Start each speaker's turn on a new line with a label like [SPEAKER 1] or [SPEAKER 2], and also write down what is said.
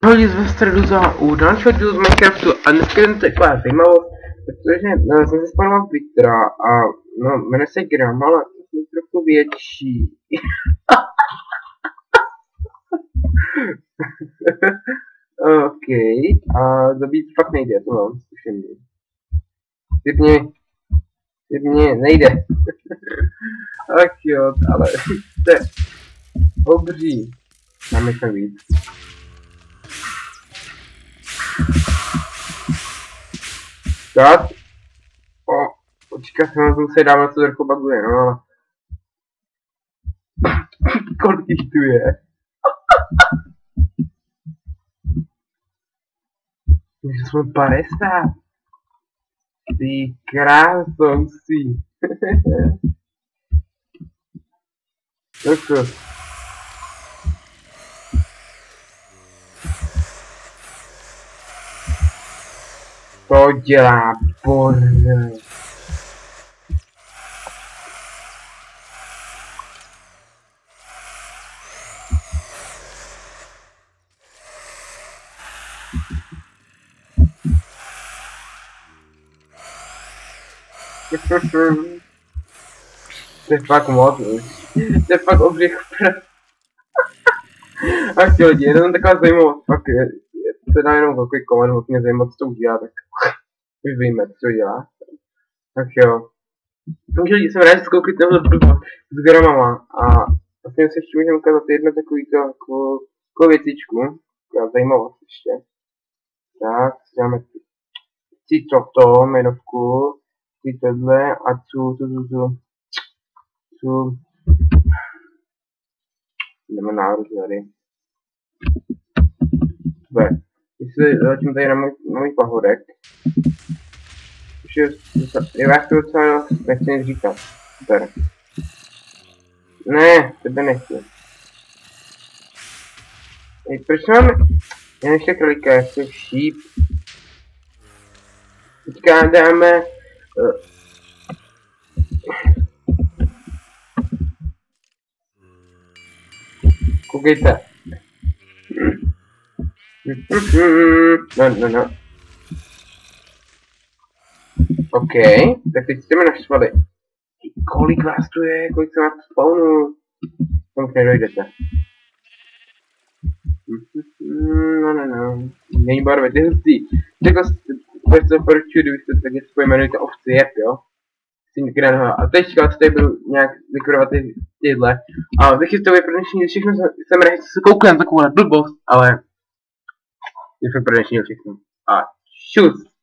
[SPEAKER 1] Hodí ve středu za u dalšího dílu z Minecraftu a dneska jen taková zajímavost, protože jsem se spanoval Twittera a jmenuje se Gram, ale jsem trochu větší. OK, a zabít fakt nejde, to mám zkušený. Typ mě nejde. Tak jo, ale jste obří. Máme se víc. Tak. Počkat, se dáme to trochu baguje, no ale... Kolik jich tu je? Už jsme 50. Ty krásoucí. Tak. To dělá bordel. To je fakt moc, to je fakt obřích prst. Ach ti lidi, jenom taková zajímavost, fakt je to dá jenom velký koment, mě zajímat, co to udělá, tak už víme, co dělá. Tak jo. Takže lidi, jsem rád, že zkoukli tenhle blbost s gramama a vlastně se ještě můžeme ukázat jedno takovýto jako věcičku, taková zajímavost ještě. Tak, dáme si toto jmenovku, si tohle a tu. Jdeme nahoru tady. Super. Když se zatím tady na můj pahodek. Už je vás to docela nechci nic říkat. Super. Ne, tebe nechci. Proč máme jen ještě krolíka, ještě šíp. Teďka dáme... Koukejte. No. OK, tak teď jdeme naštvali. Kolik vás tu je, kolik se vás spawnu? Tam nedojdete. No. Není barvy, ty hustý. Řekl jste, co poručuji, kdybyste taky pojmenujete ovci jeb, jo? A teďka tady budu nějak vykurovat tyhle. A vychystuji pro dnešní všechno, jsem rád, že se koukám takovou blbost, ale... Je fakt pro dnešní všechno. A čus!